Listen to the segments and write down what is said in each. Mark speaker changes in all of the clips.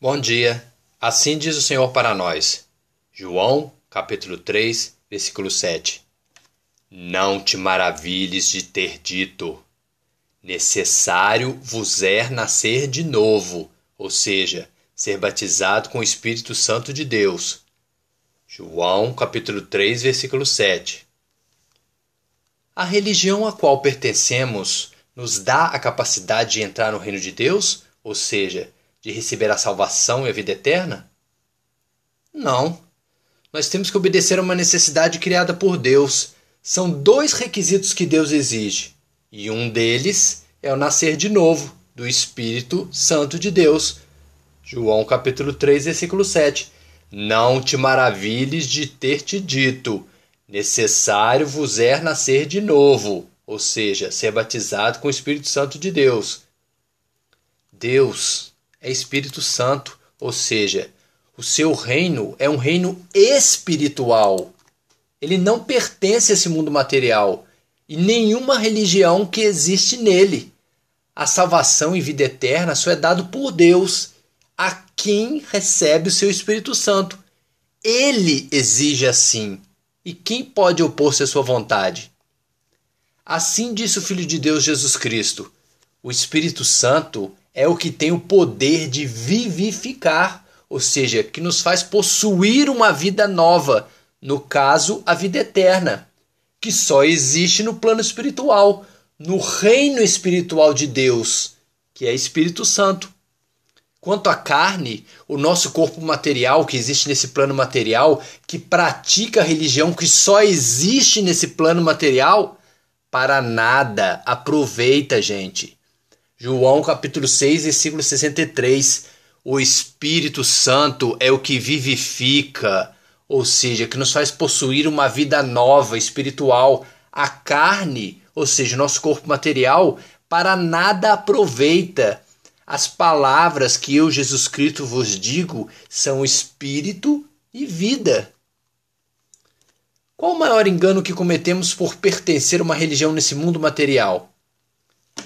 Speaker 1: Bom dia. Assim diz o Senhor para nós. João, capítulo 3, versículo 7. Não te maravilhes de ter dito: necessário vos é nascer de novo, ou seja, ser batizado com o Espírito Santo de Deus. João, capítulo 3, versículo 7. A religião a qual pertencemos nos dá a capacidade de entrar no reino de Deus, ou seja, de receber a salvação e a vida eterna? Não. Nós temos que obedecer a uma necessidade criada por Deus. São dois requisitos que Deus exige, e um deles é o nascer de novo, do Espírito Santo de Deus. João capítulo 3, versículo 7. Não te maravilhes de ter te dito: necessário vos é nascer de novo, ou seja, ser batizado com o Espírito Santo de Deus. Deus é Espírito Santo, ou seja, o seu reino é um reino espiritual. Ele não pertence a esse mundo material e nenhuma religião que existe nele. A salvação e vida eterna só é dado por Deus a quem recebe o seu Espírito Santo. Ele exige assim. E quem pode opor-se à sua vontade? Assim disse o Filho de Deus Jesus Cristo: o Espírito Santo é o que tem o poder de vivificar, ou seja, que nos faz possuir uma vida nova, no caso, a vida eterna, que só existe no plano espiritual, no reino espiritual de Deus, que é Espírito Santo. Quanto à carne, o nosso corpo material que existe nesse plano material, que pratica a religião que só existe nesse plano material, para nada aproveita, gente. João capítulo 6, versículo 63. O Espírito Santo é o que vivifica, ou seja, que nos faz possuir uma vida nova, espiritual. A carne, ou seja, o nosso corpo material, para nada aproveita. As palavras que eu, Jesus Cristo, vos digo são espírito e vida. Qual o maior engano que cometemos por pertencer a uma religião nesse mundo material?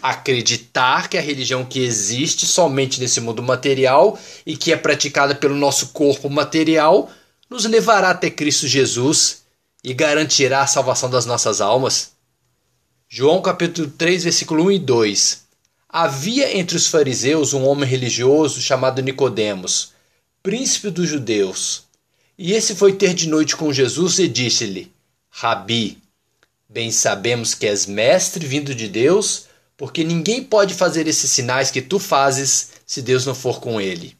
Speaker 1: Acreditar que a religião que existe somente nesse mundo material e que é praticada pelo nosso corpo material nos levará até Cristo Jesus e garantirá a salvação das nossas almas. João capítulo 3, versículo 1 e 2. Havia entre os fariseus um homem religioso chamado Nicodemos, príncipe dos judeus. E esse foi ter de noite com Jesus e disse-lhe: Rabi, bem sabemos que és mestre vindo de Deus, porque ninguém pode fazer esses sinais que tu fazes se Deus não for com ele.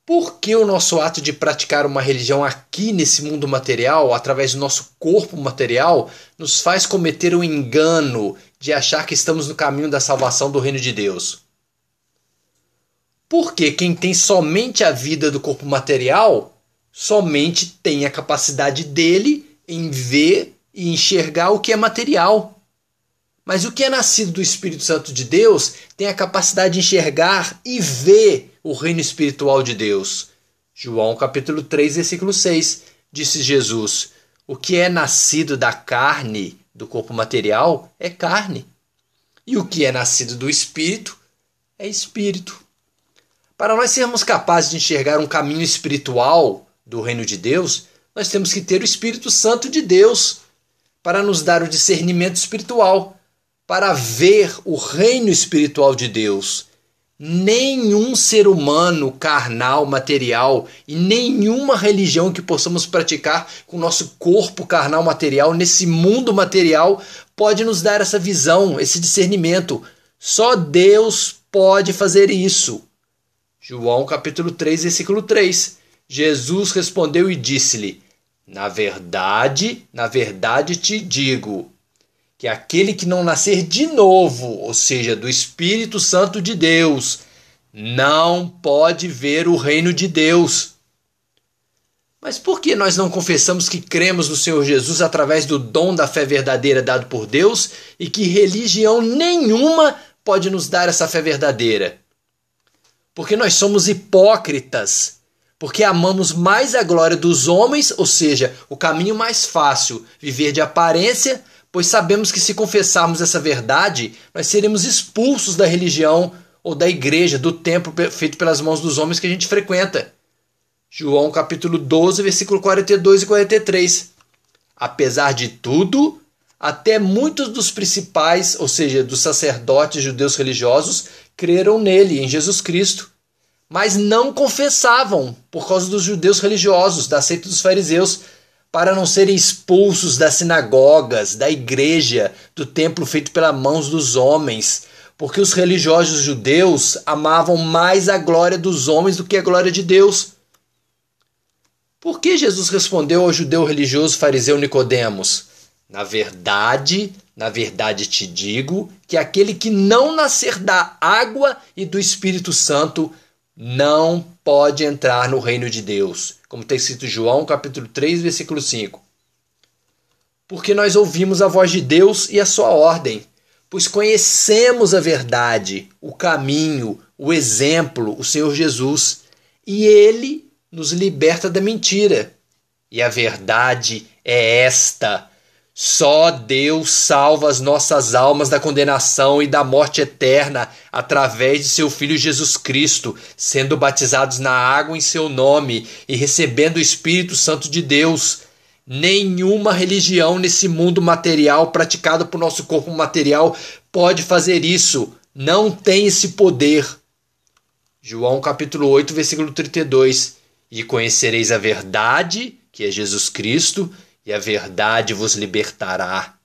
Speaker 1: Por que o nosso ato de praticar uma religião aqui nesse mundo material, através do nosso corpo material, nos faz cometer o engano de achar que estamos no caminho da salvação do reino de Deus? Porque quem tem somente a vida do corpo material, somente tem a capacidade dele em ver e enxergar o que é material. Mas o que é nascido do Espírito Santo de Deus tem a capacidade de enxergar e ver o reino espiritual de Deus. João capítulo 3, versículo 6, disse Jesus: o que é nascido da carne, do corpo material, é carne. E o que é nascido do Espírito é Espírito. Para nós sermos capazes de enxergar um caminho espiritual do reino de Deus, nós temos que ter o Espírito Santo de Deus para nos dar o discernimento espiritual, para ver o reino espiritual de Deus. Nenhum ser humano carnal, material e nenhuma religião que possamos praticar com o nosso corpo carnal material, nesse mundo material, pode nos dar essa visão, esse discernimento. Só Deus pode fazer isso. João capítulo 3, versículo 3. Jesus respondeu e disse-lhe: na verdade te digo, que aquele que não nascer de novo, ou seja, do Espírito Santo de Deus, não pode ver o reino de Deus. Mas por que nós não confessamos que cremos no Senhor Jesus através do dom da fé verdadeira dado por Deus e que religião nenhuma pode nos dar essa fé verdadeira? Porque nós somos hipócritas, porque amamos mais a glória dos homens, ou seja, o caminho mais fácil, viver de aparência, pois sabemos que se confessarmos essa verdade, nós seremos expulsos da religião ou da igreja, do templo feito pelas mãos dos homens que a gente frequenta. João capítulo 12, versículo 42 e 43. Apesar de tudo, até muitos dos principais, ou seja, dos sacerdotes judeus religiosos, creram nele, em Jesus Cristo. Mas não confessavam por causa dos judeus religiosos, da seita dos fariseus, para não serem expulsos das sinagogas, da igreja, do templo feito pelas mãos dos homens, porque os religiosos judeus amavam mais a glória dos homens do que a glória de Deus. Por que Jesus respondeu ao judeu religioso fariseu Nicodemos? Na verdade te digo que aquele que não nascer da água e do Espírito Santo não pode entrar no reino de Deus. Como está escrito em João capítulo 3, versículo 5. Porque nós ouvimos a voz de Deus e a sua ordem, pois conhecemos a verdade, o caminho, o exemplo, o Senhor Jesus, e Ele nos liberta da mentira. E a verdade é esta: só Deus salva as nossas almas da condenação e da morte eterna através de seu Filho Jesus Cristo, sendo batizados na água em seu nome e recebendo o Espírito Santo de Deus. Nenhuma religião nesse mundo material praticada por nosso corpo material pode fazer isso. Não tem esse poder. João capítulo 8, versículo 32. E conhecereis a verdade, que é Jesus Cristo, e a verdade vos libertará.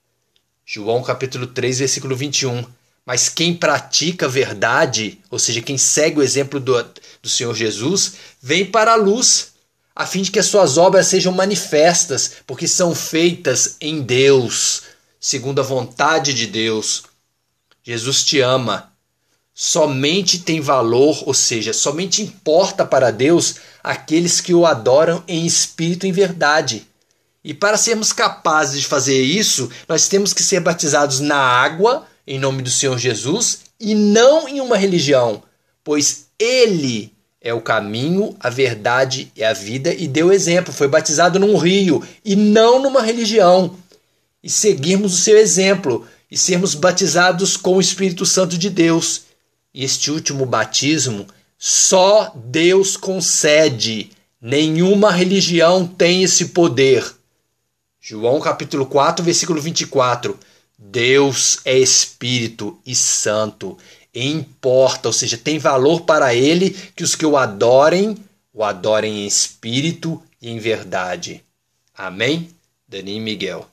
Speaker 1: João capítulo 3, versículo 21. Mas quem pratica a verdade, ou seja, quem segue o exemplo do Senhor Jesus, vem para a luz, a fim de que as suas obras sejam manifestas, porque são feitas em Deus, segundo a vontade de Deus. Jesus te ama. Somente tem valor, ou seja, somente importa para Deus aqueles que o adoram em espírito e em verdade. E para sermos capazes de fazer isso, nós temos que ser batizados na água, em nome do Senhor Jesus, e não em uma religião, pois Ele é o caminho, a verdade e a vida, e deu exemplo, foi batizado num rio, e não numa religião. E seguirmos o seu exemplo, e sermos batizados com o Espírito Santo de Deus. E este último batismo, só Deus concede, nenhuma religião tem esse poder. João capítulo 4, versículo 24. Deus é Espírito e Santo. E importa, ou seja, tem valor para Ele que os que o adorem em espírito e em verdade. Amém? Dani Miguel.